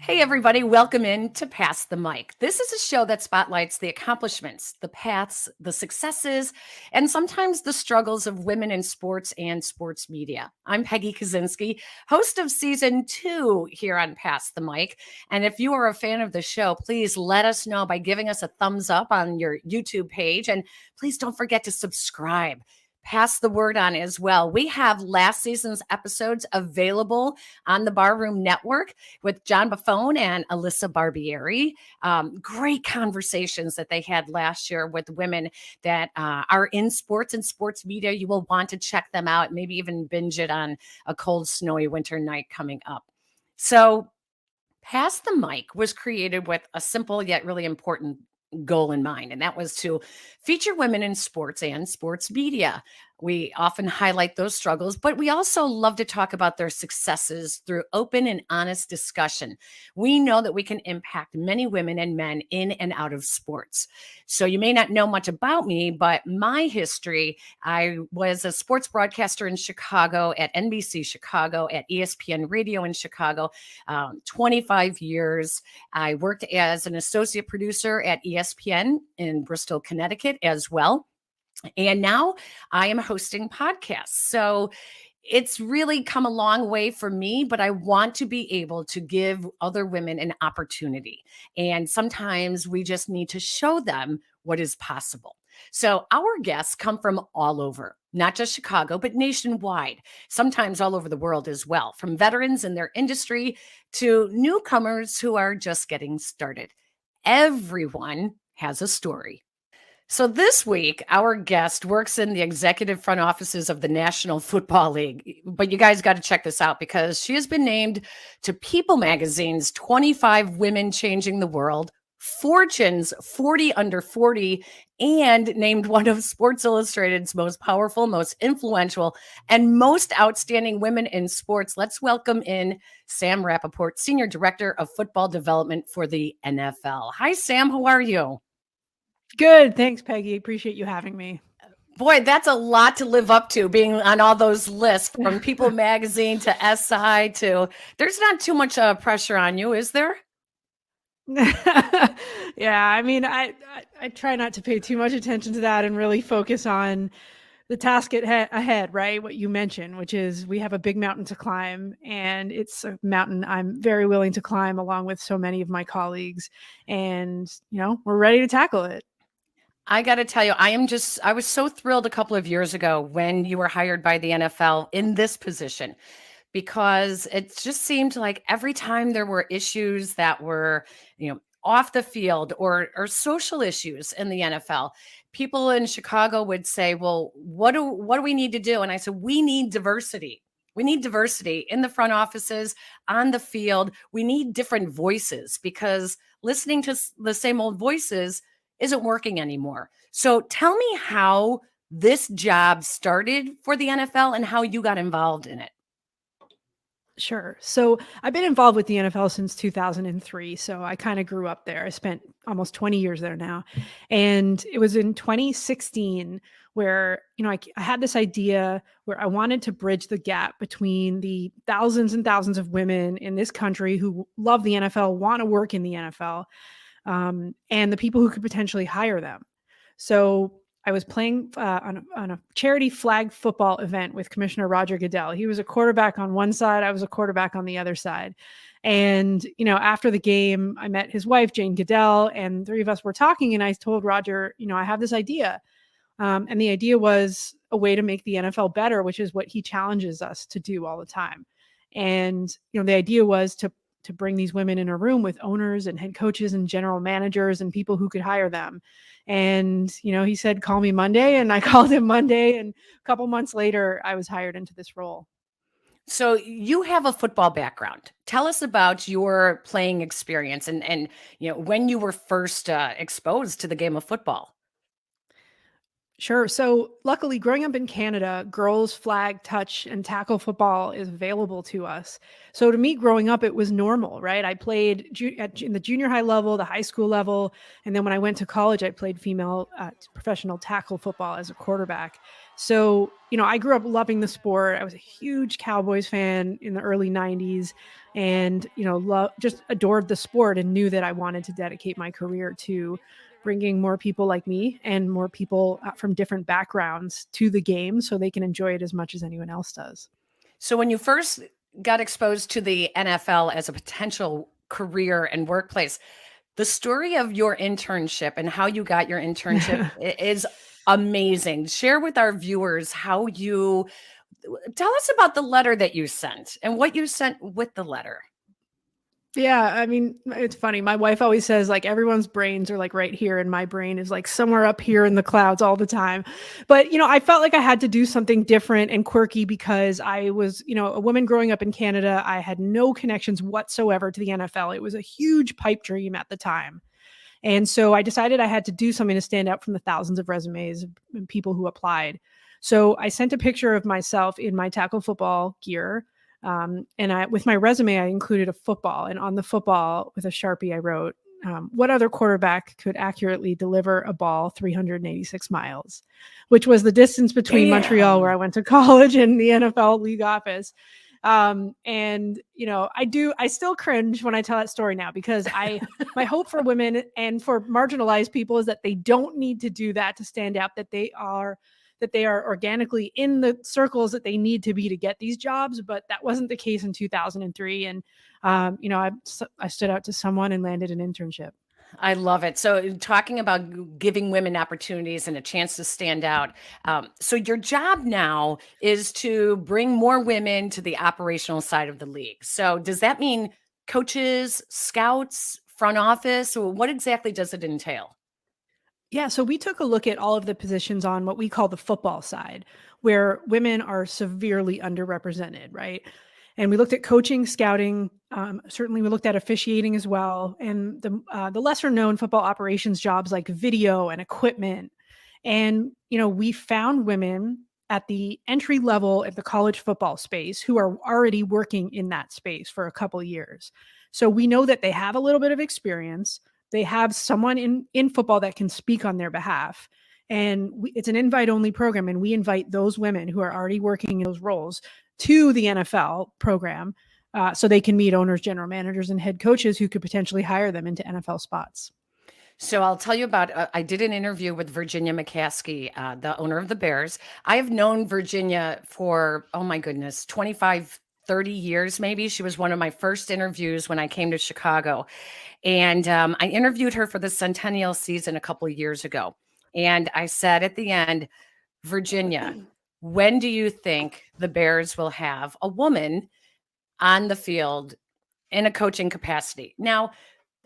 Hey, everybody, welcome in to Pass the Mic. This is a show that spotlights the accomplishments, the paths, the successes, and sometimes the struggles of women in sports and sports media. I'm Peggy Kusinski, host of season 2 here on Pass the Mic. And if you are a fan of the show, please let us know by giving us a thumbs up on your YouTube page. And please don't forget to subscribe. Pass the word on as well. We have last season's episodes available on the Barroom Network with John Buffone and Alyssa Barbieri. Great conversations that they had last year with women that are in sports and sports media. You will want to check them out, maybe even binge it on a cold, snowy winter night coming up. So Pass the Mic was created with a simple yet really important goal in mind, and that was to feature women in sports and sports media. We often highlight those struggles, but we also love to talk about their successes through open and honest discussion. We know that we can impact many women and men in and out of sports. So you may not know much about me, but my history, I was a sports broadcaster in Chicago at NBC Chicago, at ESPN Radio in Chicago, 25 years. I worked as an associate producer at ESPN in Bristol, Connecticut as well. And now I am hosting podcasts. So it's really come a long way for me, but I want to be able to give other women an opportunity. And sometimes we just need to show them what is possible. So our guests come from all over, not just Chicago, but nationwide, sometimes all over the world as well, from veterans in their industry to newcomers who are just getting started. Everyone has a story. So this week, our guest works in the executive front offices of the National Football League. But you guys got to check this out because she has been named to People Magazine's 25 Women Changing the World, Fortune's 40 Under 40, and named one of Sports Illustrated's most powerful, most influential, and most outstanding women in sports. Let's welcome in Sam Rapoport, Senior Director of Football Development for the NFL. Hi, Sam. How are you? Good. Thanks, Peggy. Appreciate you having me. Boy, that's a lot to live up to, being on all those lists from People Magazine to SI to, there's not too much pressure on you, is there? Yeah, I mean, I try not to pay too much attention to that and really focus on the task ahead, right? What you mentioned, which is we have a big mountain to climb, and it's a mountain I'm very willing to climb along with so many of my colleagues. And, we're ready to tackle it. I got to tell you, I was so thrilled a couple of years ago when you were hired by the NFL in this position, because it just seemed like every time there were issues that were, off the field or social issues in the NFL, people in Chicago would say, well, what do we need to do? And I said, we need diversity. We need diversity in the front offices, on the field. We need different voices because listening to the same old voices isn't working anymore. So tell me how this job started for the NFL and how you got involved in it. Sure. So I've been involved with the NFL since 2003. So I kind of grew up there. I spent almost 20 years there now. And it was in 2016 where, I had this idea where I wanted to bridge the gap between the thousands and thousands of women in this country who love the NFL, want to work in the NFL, and the people who could potentially hire them. So I was playing on a charity flag football event with Commissioner Roger Goodell. He was a quarterback on one side. I was a quarterback on the other side. And, after the game, I met his wife, Jane Goodell, and the three of us were talking. And I told Roger, I have this idea. And the idea was a way to make the NFL better, which is what he challenges us to do all the time. And, the idea was to bring these women in a room with owners and head coaches and general managers and people who could hire them. And, he said, call me Monday. And I called him Monday. And a couple months later, I was hired into this role. So you have a football background. Tell us about your playing experience and when you were first exposed to the game of football. Sure. So, luckily, growing up in Canada, girls' flag, touch, and tackle football is available to us. So, to me, growing up, it was normal, right? I played in the junior high level, the high school level. And then when I went to college, I played female professional tackle football as a quarterback. So, I grew up loving the sport. I was a huge Cowboys fan in the early 90s and, just adored the sport and knew that I wanted to dedicate my career to bringing more people like me and more people from different backgrounds to the game so they can enjoy it as much as anyone else does. So when you first got exposed to the NFL as a potential career and workplace, the story of your internship and how you got your internship is amazing. Share with our viewers how you tell us about the letter that you sent and what you sent with the letter. Yeah, I mean, it's funny. My wife always says like everyone's brains are like right here and my brain is like somewhere up here in the clouds all the time. But, I felt like I had to do something different and quirky because I was, a woman growing up in Canada. I had no connections whatsoever to the NFL. It was a huge pipe dream at the time. And so I decided I had to do something to stand out from the thousands of resumes and people who applied. So I sent a picture of myself in my tackle football gear. And with my resume, I included a football. And on the football with a Sharpie, I wrote, what other quarterback could accurately deliver a ball 386 miles, which was the distance between Montreal, where I went to college, and the NFL league office. And I still cringe when I tell that story now because my hope for women and for marginalized people is that they don't need to do that to stand out, that they are organically in the circles that they need to be to get these jobs. But that wasn't the case in 2003. And, I stood out to someone and landed an internship. I love it. So, talking about giving women opportunities and a chance to stand out. So, your job now is to bring more women to the operational side of the league. So, does that mean coaches, scouts, front office? Or what exactly does it entail? Yeah, so we took a look at all of the positions on what we call the football side, where women are severely underrepresented, right? And we looked at coaching, scouting. Certainly, we looked at officiating as well, and the lesser known football operations jobs like video and equipment. And we found women at the entry level at the college football space who are already working in that space for a couple years. So we know that they have a little bit of experience. They have someone in football that can speak on their behalf. And it's an invite only program. And we invite those women who are already working in those roles to the NFL program so they can meet owners, general managers, and head coaches who could potentially hire them into NFL spots. So I'll tell you about I did an interview with Virginia McCaskey, the owner of the Bears. I have known Virginia for, oh my goodness, 25, 30 years maybe. She was one of my first interviews when I came to Chicago. And I interviewed her for the Centennial season a couple of years ago. And I said at the end, Virginia, when do you think the Bears will have a woman on the field in a coaching capacity? Now,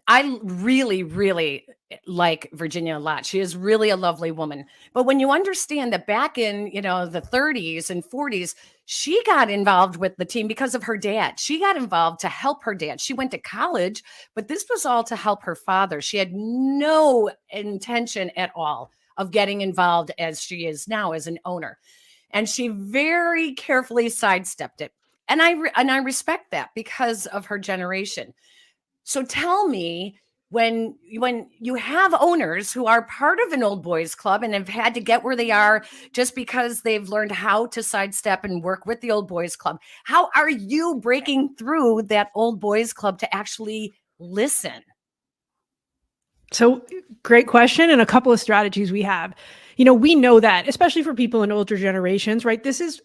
I really, really like Virginia a lot. She is really a lovely woman. But when you understand that back in, the 30s and 40s, she got involved with the team because of her dad. She got involved to help her dad. She went to college, but this was all to help her father. She had no intention at all of getting involved as she is now as an owner. And she very carefully sidestepped it. And I respect that because of her generation. So tell me, when you have owners who are part of an old boys club and have had to get where they are just because they've learned how to sidestep and work with the old boys club, how are you breaking through that old boys club to actually listen? So great question, and a couple of strategies we have. We know that, especially for people in older generations, right? This is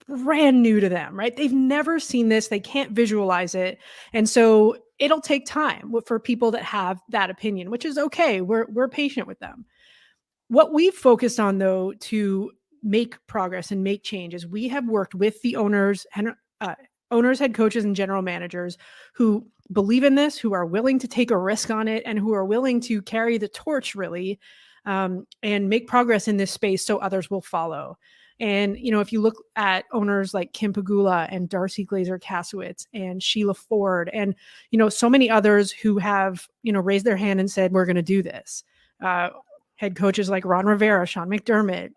brand new to them, right? They've never seen this. They can't visualize it. And so it'll take time for people that have that opinion, which is okay. We're patient with them. What we've focused on, though, to make progress and make change is we have worked with the owners and owners, head coaches, and general managers who believe in this, who are willing to take a risk on it, and who are willing to carry the torch really, and make progress in this space so others will follow. And, if you look at owners like Kim Pagula and Darcy Glazer Kasowitz and Sheila Ford and, so many others who have, raised their hand and said, we're going to do this. Head coaches like Ron Rivera, Sean McDermott,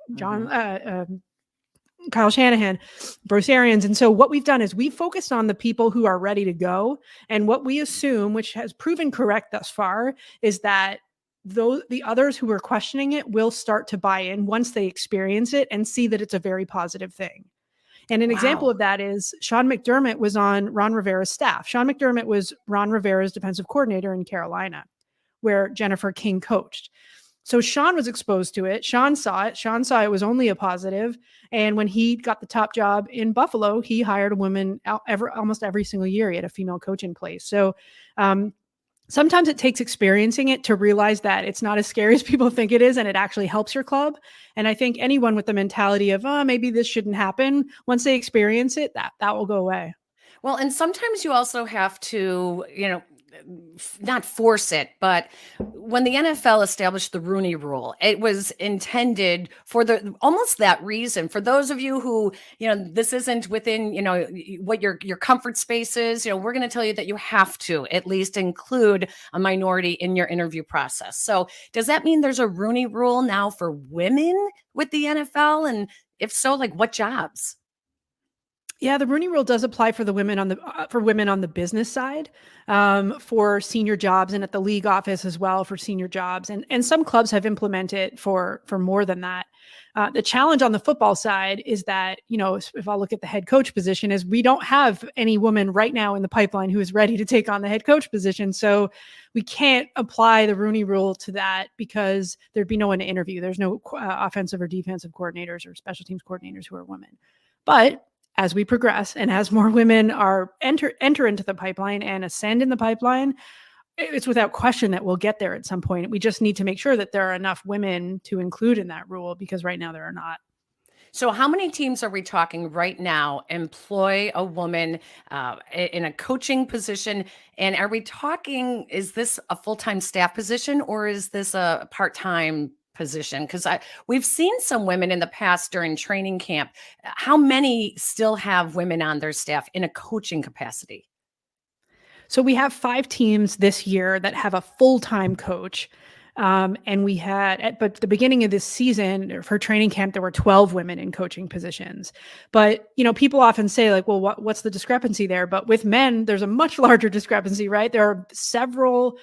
Kyle Shanahan, Bruce Arians. And so what we've done is we've focused on the people who are ready to go. And what we assume, which has proven correct thus far, is that the others who are questioning it will start to buy in once they experience it and see that it's a very positive thing. And an example of that is Sean McDermott was on Ron Rivera's staff. Sean McDermott was Ron Rivera's defensive coordinator in Carolina, where Jennifer King coached. So Sean was exposed to it. Sean saw it. Sean saw it was only a positive. And when he got the top job in Buffalo, he hired a woman almost every single year. He had a female coach in place. So sometimes it takes experiencing it to realize that it's not as scary as people think it is, and it actually helps your club. And I think anyone with the mentality of, maybe this shouldn't happen, once they experience it, that will go away. Well, and sometimes you also have to, not force it, but when the NFL established the Rooney Rule, it was intended for almost that reason. For those of you who, this isn't within, what your comfort space is, we're going to tell you that you have to at least include a minority in your interview process. So does that mean there's a Rooney Rule now for women with the NFL? And if so, like what jobs? Yeah, the Rooney Rule does apply for the women on the business side, for senior jobs, and at the league office as well for senior jobs. And some clubs have implemented it for more than that. The challenge on the football side is that, if I'll look at the head coach position, is we don't have any woman right now in the pipeline who is ready to take on the head coach position. So we can't apply the Rooney Rule to that because there'd be no one to interview. There's no offensive or defensive coordinators or special teams coordinators who are women. But as we progress and as more women are enter into the pipeline and ascend in the pipeline, it's without question that we'll get there at some point. We just need to make sure that there are enough women to include in that rule, because right now there are not. So how many teams are we talking right now employ a woman in a coaching position? And are we talking, is this a full-time staff position or is this a part-time position? Because we've seen some women in the past during training camp. How many still have women on their staff in a coaching capacity? So we have 5 teams this year that have a full-time coach. And we had, but at the beginning of this season for training camp, there were 12 women in coaching positions. But, people often say like, well, what's the discrepancy there? But with men, there's a much larger discrepancy, right? There are several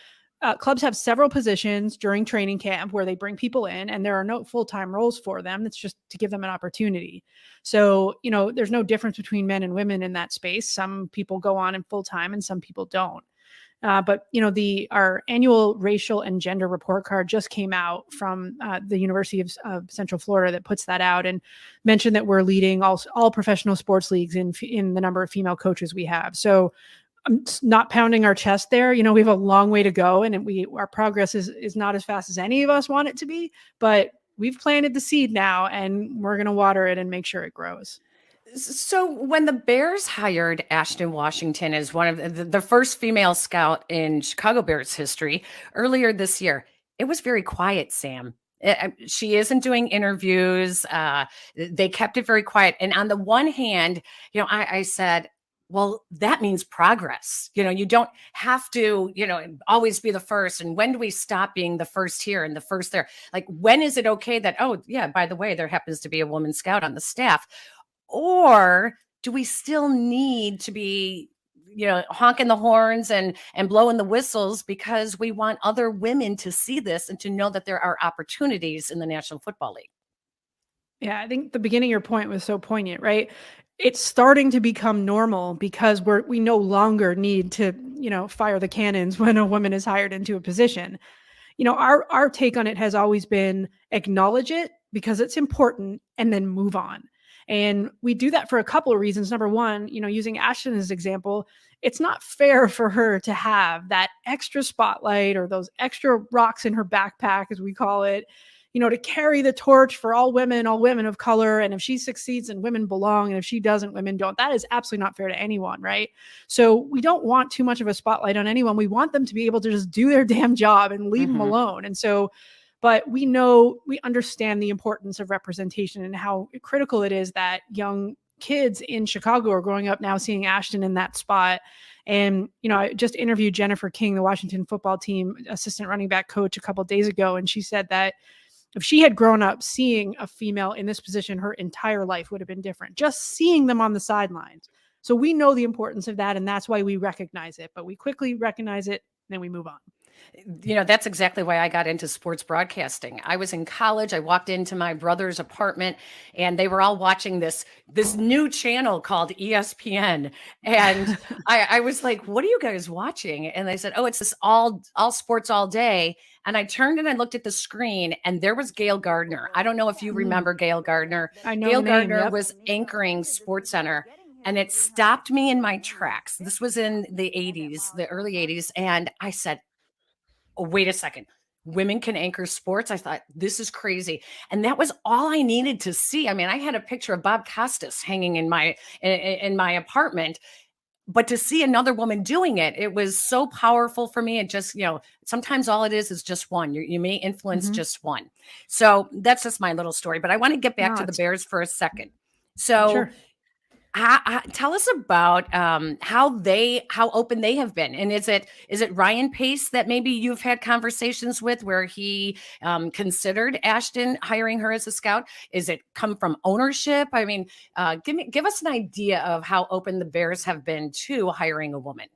clubs have several positions during training camp where they bring people in, and there are no full-time roles for them. It's just to give them an opportunity. So, there's no difference between men and women in that space. Some people go on in full-time and some people don't. But our annual racial and gender report card just came out from the University of Central Florida that puts that out, and mentioned that we're leading all professional sports leagues in the number of female coaches we have. So I'm not pounding our chest there. We have a long way to go, and our progress is not as fast as any of us want it to be, but we've planted the seed now, and we're going to water it and make sure it grows. So when the Bears hired Ashton Washington as one of the first female scout in Chicago Bears history earlier this year, it was very quiet, Sam. She isn't doing interviews. They kept it very quiet. And on the one hand, I said, well, that means progress. You don't have to, always be the first. And when do we stop being the first here and the first there? Like, when is it okay that, oh, yeah, by the way, there happens to be a woman scout on the staff? Or do we still need to be, honking the horns and blowing the whistles because we want other women to see this and to know that there are opportunities in the National Football League? Yeah, I think the beginning of your point was so poignant, right? It's starting to become normal because we no longer need to, fire the cannons when a woman is hired into a position. Our take on it has always been acknowledge it because it's important and then move on. And we do that for a couple of reasons. Number one, using Ashton as an example, it's not fair for her to have that extra spotlight or those extra rocks in her backpack, as we call it, to carry the torch for all women of color. And if she succeeds, and women belong, and if she doesn't, women don't. That is absolutely not fair to anyone, right? So we don't want too much of a spotlight on anyone. We want them to be able to just do their damn job and leave them alone. And so, but we understand the importance of representation and how critical it is that young kids in Chicago are growing up now seeing Ashton in that spot. And, I just interviewed Jennifer King, the Washington football team assistant running back coach, a couple of days ago. And she said that if she had grown up seeing a female in this position, her entire life would have been different, just seeing them on the sidelines. So we know the importance of that, and that's why we recognize it. But we quickly recognize it, and then we move on. That's exactly why I got into sports broadcasting. I was in college. I walked into my brother's apartment, and they were all watching this new channel called ESPN. And I was like, "What are you guys watching?" And they said, "Oh, it's this all sports all day." And I turned and I looked at the screen, and there was Gail Gardner. I don't know if you remember Gail Gardner. I know Gail the name, Gardner yep. was anchoring SportsCenter. And it stopped me in my tracks. This was in the 80s, the early 80s. And I said, "Oh, wait a second. Women can anchor sports." I thought, this is crazy. And that was all I needed to see. I mean, I had a picture of Bob Costas hanging in my apartment, but to see another woman doing it, it was so powerful for me. It just, sometimes all it is just one. You may influence just one. So that's just my little story. But I want to get back to the Bears for a second. So Sure. tell us about how open they have been, and is it Ryan Pace that maybe you've had conversations with where he considered Ashton hiring her as a scout? Is it come from ownership? I mean, give us an idea of how open the Bears have been to hiring a woman.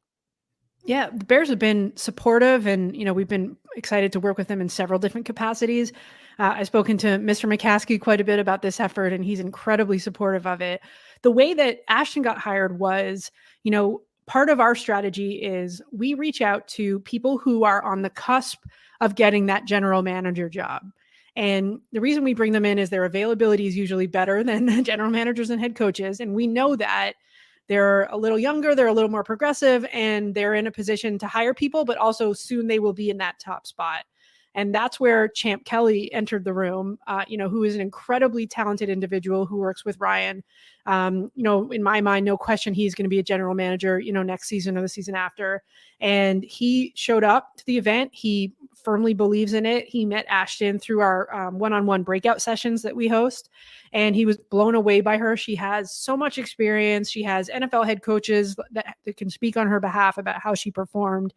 Yeah, the Bears have been supportive, and we've been excited to work with them in several different capacities. I've spoken to Mr. McCaskey quite a bit about this effort, and he's incredibly supportive of it. The way that Ashton got hired was, part of our strategy is we reach out to people who are on the cusp of getting that general manager job. And the reason we bring them in is their availability is usually better than general managers and head coaches. And we know that they're a little younger, they're a little more progressive, and they're in a position to hire people, but also soon they will be in that top spot. And that's where Champ Kelly entered the room, who is an incredibly talented individual who works with Ryan. In my mind, no question, he's going to be a general manager, next season or the season after. And he showed up to the event. He firmly believes in it. He met Ashton through our one-on-one breakout sessions that we host, and he was blown away by her. She has so much experience. She has NFL head coaches that can speak on her behalf about how she performed,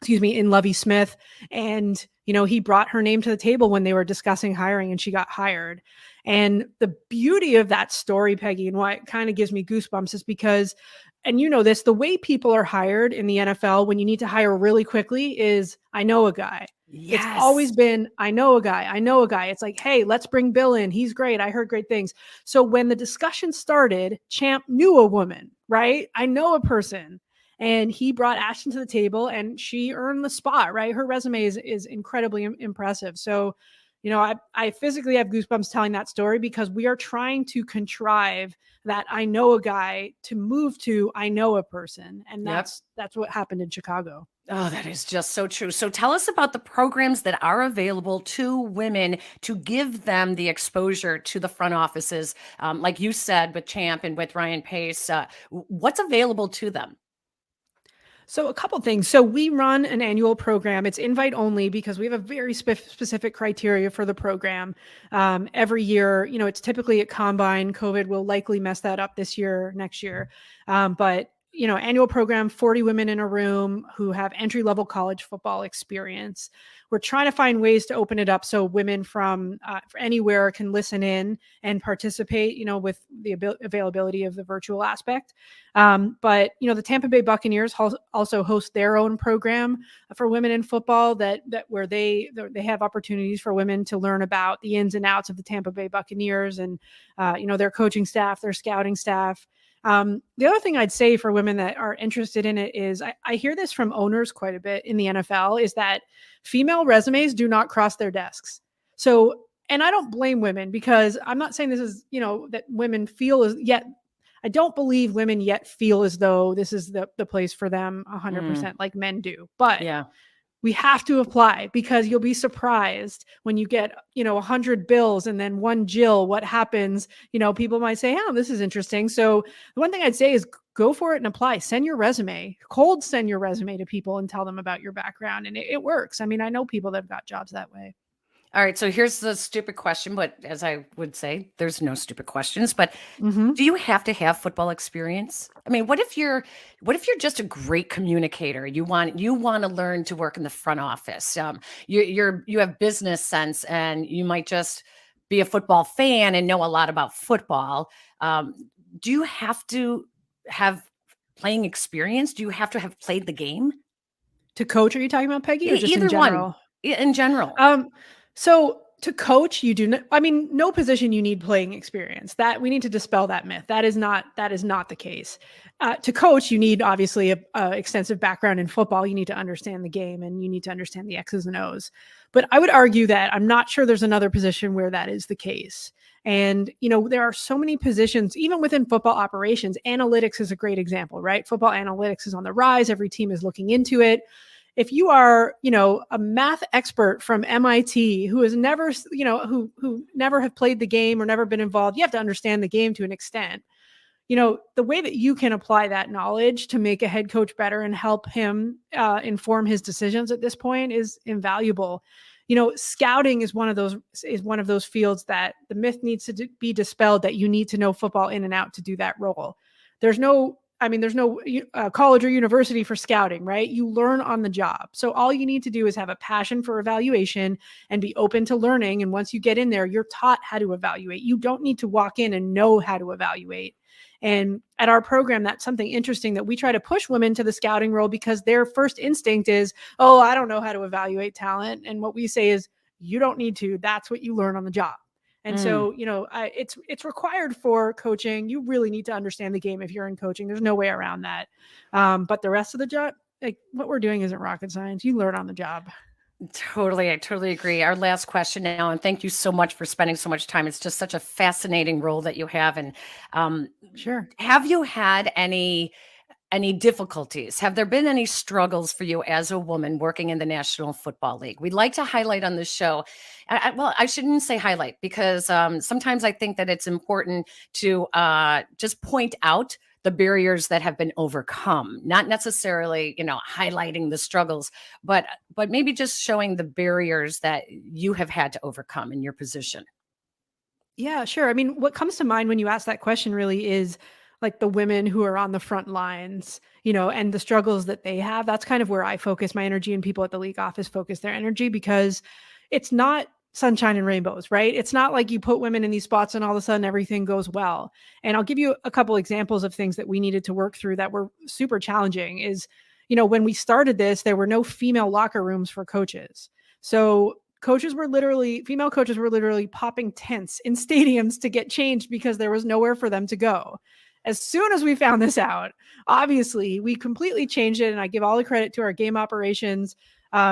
in Lovie Smith. And, he brought her name to the table when they were discussing hiring, and she got hired. And the beauty of that story, Peggy, and why it kind of gives me goosebumps is because, and the way people are hired in the NFL when you need to hire really quickly is, I know a guy. Yes. It's always been, I know a guy. It's like, hey, let's bring Bill in. He's great. I heard great things. So when the discussion started, Champ knew a woman, right? I know a person. And he brought Ashton to the table, and she earned the spot, right? Her resume is incredibly impressive. So, I physically have goosebumps telling that story because we are trying to contrive that I know a guy to move to I know a person. And that's what happened in Chicago. Oh, that is just so true. So tell us about the programs that are available to women to give them the exposure to the front offices. Like you said, with Champ and with Ryan Pace, what's available to them? So a couple things. So we run an annual program. It's invite only because we have a very specific criteria for the program. Every year, it's typically at Combine. COVID will likely mess that up this year, next year. But annual program, 40 women in a room who have entry-level college football experience. We're trying to find ways to open it up so women from anywhere can listen in and participate, with the availability of the virtual aspect. But the Tampa Bay Buccaneers also host their own program for women in football that where they have opportunities for women to learn about the ins and outs of the Tampa Bay Buccaneers and their coaching staff, their scouting staff. The other thing I'd say for women that are interested in it is I hear this from owners quite a bit in the NFL is that female resumes do not cross their desks. So, and I don't blame women because I'm not saying this is, that women feel as yet. I don't believe women yet feel as though this is the place for them 100% like men do. But Yeah. We have to apply, because you'll be surprised when you get, 100 bills and then one Jill, what happens? People might say, oh, this is interesting. So the one thing I'd say is go for it and apply. Send your resume, cold send your resume to people and tell them about your background. And it works. I mean, I know people that have got jobs that way. All right, so here's the stupid question, but as I would say, there's no stupid questions, but Mm-hmm. do you have to have football experience? I mean, what if you're just a great communicator? You want to learn to work in the front office. You have business sense, and you might just be a football fan and know a lot about football. Um, do you have to have playing experience? Do you have to have played the game? To coach, are you talking about, Peggy, or just in Either one, general? in general. So to coach, you do not, I mean, no position you need playing experience. That we need to dispel that myth. That is not the case. To coach, you need obviously a extensive background in football. You need to understand the game and you need to understand the X's and O's. But I would argue that I'm not sure there's another position where that is the case. And, there are so many positions, even within football operations. Analytics is a great example, right? Football analytics is on the rise. Every team is looking into it. If you are, a math expert from MIT who has never, who never have played the game or never been involved, you have to understand the game to an extent. The way that you can apply that knowledge to make a head coach better and help him inform his decisions at this point is invaluable. Scouting is one of those fields that the myth needs to be dispelled, that you need to know football in and out to do that role. There's no college or university for scouting, right? You learn on the job. So all you need to do is have a passion for evaluation and be open to learning. And once you get in there, you're taught how to evaluate. You don't need to walk in and know how to evaluate. And at our program, that's something interesting that we try to push women to the scouting role, because their first instinct is, oh, I don't know how to evaluate talent. And what we say is, you don't need to. That's what you learn on the job. And Mm. so, it's required for coaching. You really need to understand the game if you're in coaching. There's no way around that. But the rest of the job, like what we're doing, isn't rocket science. You learn on the job. Totally, I totally agree. Our last question now, and thank you so much for spending so much time. It's just such a fascinating role that you have. And um, Sure. have you had any difficulties? Have there been any struggles for you as a woman working in the National Football League? We'd like to highlight on this show. Well, I shouldn't say highlight, because sometimes I think that it's important to just point out the barriers that have been overcome, not necessarily, highlighting the struggles, but maybe just showing the barriers that you have had to overcome in your position. Yeah, sure. I mean, what comes to mind when you ask that question really is like the women who are on the front lines, and the struggles that they have. That's kind of where I focus my energy, and people at the league office focus their energy, because it's not sunshine and rainbows, right? It's not like you put women in these spots and all of a sudden everything goes well. And I'll give you a couple examples of things that we needed to work through that were super challenging. Is, when we started this, there were no female locker rooms for coaches. So female coaches were literally popping tents in stadiums to get changed because there was nowhere for them to go. As soon as we found this out, obviously we completely changed it. And I give all the credit to our game operations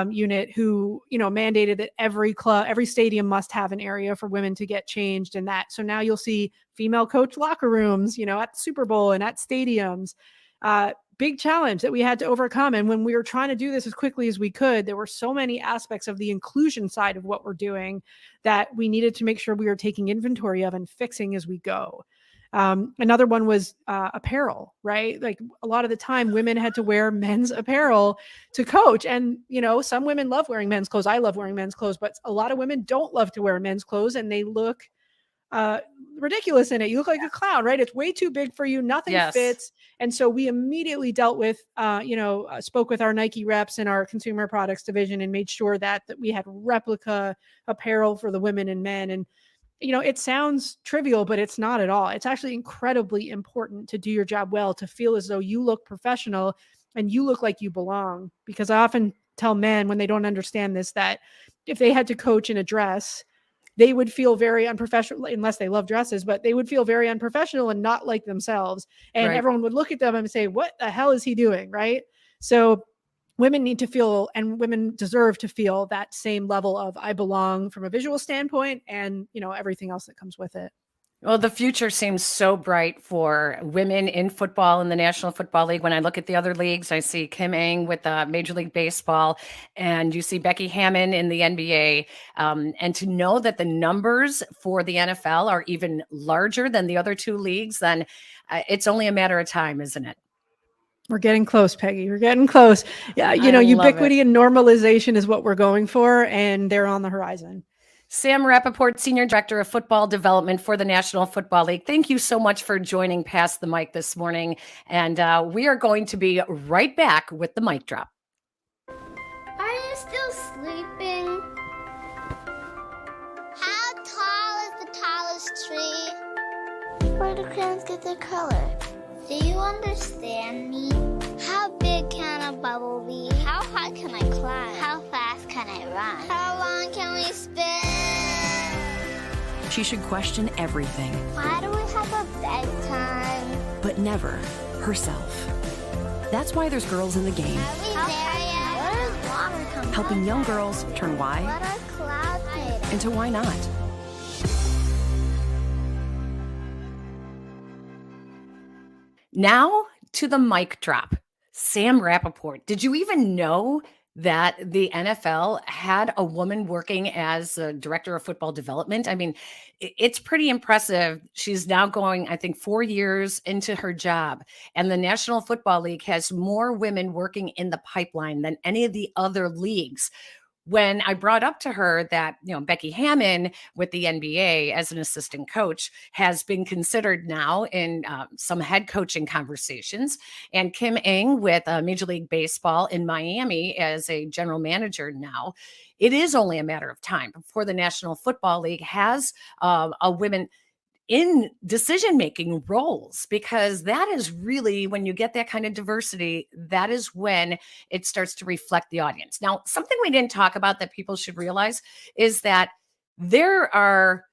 unit, who, mandated that every club, every stadium must have an area for women to get changed. And that, so now you'll see female coach locker rooms, at the Super Bowl and at stadiums. Big challenge that we had to overcome. And when we were trying to do this as quickly as we could, there were so many aspects of the inclusion side of what we're doing that we needed to make sure we were taking inventory of and fixing as we go. Another one was apparel, right? Like a lot of the time, women had to wear men's apparel to coach. And, some women love wearing men's clothes. I love wearing men's clothes, but a lot of women don't love to wear men's clothes, and they look ridiculous in it. You look like a clown, right? It's way too big for you. Nothing Yes. fits. And so we immediately dealt with, spoke with our Nike reps and our consumer products division and made sure that we had replica apparel for the women and men. And, it sounds trivial, but it's not at all. It's actually incredibly important to do your job well, to feel as though you look professional and you look like you belong. Because I often tell men when they don't understand this, that if they had to coach in a dress, they would feel very unprofessional, unless they love dresses, but they would feel very unprofessional and not like themselves. And Right. everyone would look at them and say, what the hell is he doing? Right. So women need to feel, and women deserve to feel, that same level of I belong from a visual standpoint, and, everything else that comes with it. Well, the future seems so bright for women in football in the National Football League. When I look at the other leagues, I see Kim Ng with Major League Baseball, and you see Becky Hammon in the NBA. And to know that the numbers for the NFL are even larger than the other two leagues, then it's only a matter of time, isn't it? We're getting close, Peggy. We're getting close. Yeah, I love it. ubiquity and normalization is what we're going for, and they're on the horizon. Sam Rapoport, Senior Director of Football Development for the National Football League. Thank you so much for joining Pass the Mic this morning. And we are going to be right back with the mic drop. Are you still sleeping? How tall is the tallest tree? Where do crayons get their color? Do you understand me? How big can a bubble be? How high can I climb? How fast can I run? How long can we spin? She should question everything. Why do we have a bedtime? But never herself. That's why there's Girls in the Game. Are we there yet? Where does water come from? Helping young girls turn why What are clouds made of? into why not. Now to the mic drop. Sam Rapoport, did you even know that the NFL had a woman working as a director of football development? I mean, it's pretty impressive. She's now going, I think, 4 years into her job. And the National Football League has more women working in the pipeline than any of the other leagues. When I brought up to her that, Becky Hammon with the NBA as an assistant coach has been considered now in some head coaching conversations, and Kim Ng with Major League Baseball in Miami as a general manager now, it is only a matter of time before the National Football League has a women in decision-making roles, because that is really, when you get that kind of diversity, that is when it starts to reflect the audience. Now, something we didn't talk about that people should realize is that there are,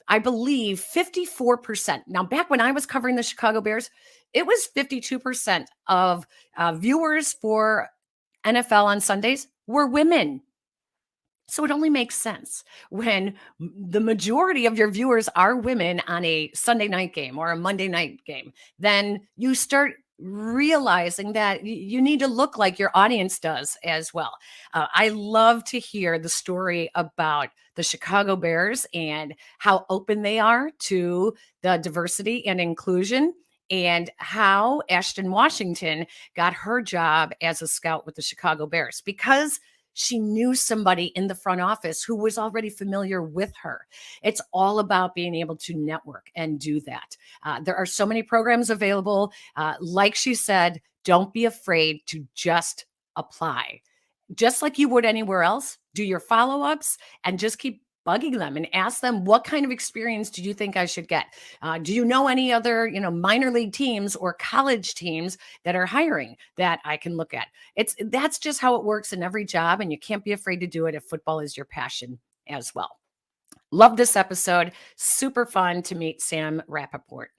I believe, 54%. Now, back when I was covering the Chicago Bears, it was 52% of viewers for NFL on Sundays were women. So it only makes sense when the majority of your viewers are women on a Sunday night game or a Monday night game. Then you start realizing that you need to look like your audience does as well. I love to hear the story about the Chicago Bears and how open they are to the diversity and inclusion, and how Ashton Washington got her job as a scout with the Chicago Bears, because she knew somebody in the front office who was already familiar with her. It's all about being able to network and do that. There are so many programs available. Like she said, don't be afraid to just apply. Just like you would anywhere else, do your follow-ups and just keep bugging them and ask them, what kind of experience do you think I should get? Do you know any other, minor league teams or college teams that are hiring that I can look at? That's just how it works in every job, and you can't be afraid to do it if football is your passion as well. Love this episode. Super fun to meet Sam Rapoport.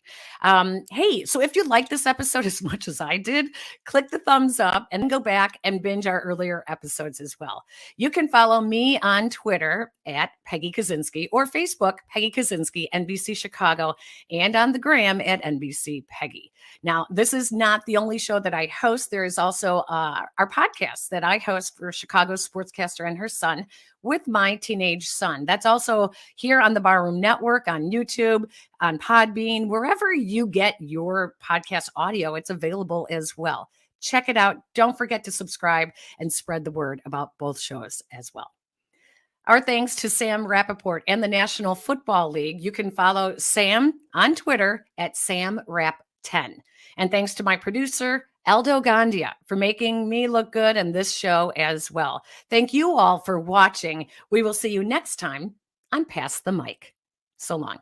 Hey, so if you like this episode as much as I did, click the thumbs up and go back and binge our earlier episodes as well. You can follow me on Twitter at Peggy Kusinski, or Facebook, Peggy Kusinski, NBC Chicago, and on the gram at NBC Peggy. Now, this is not the only show that I host. There is also our podcast that I host for Chicago sportscaster and her son, with my teenage son. That's also here on the Barroom Network, on YouTube, on Podbean, wherever you get your podcast audio, it's available as well. Check it out. Don't forget to subscribe and spread the word about both shows as well. Our thanks to Sam Rapoport and the National Football League. You can follow Sam on Twitter at SamRap10. And thanks to my producer, Aldo Gandia, for making me look good in this show as well. Thank you all for watching. We will see you next time on Pass the Mic. So long.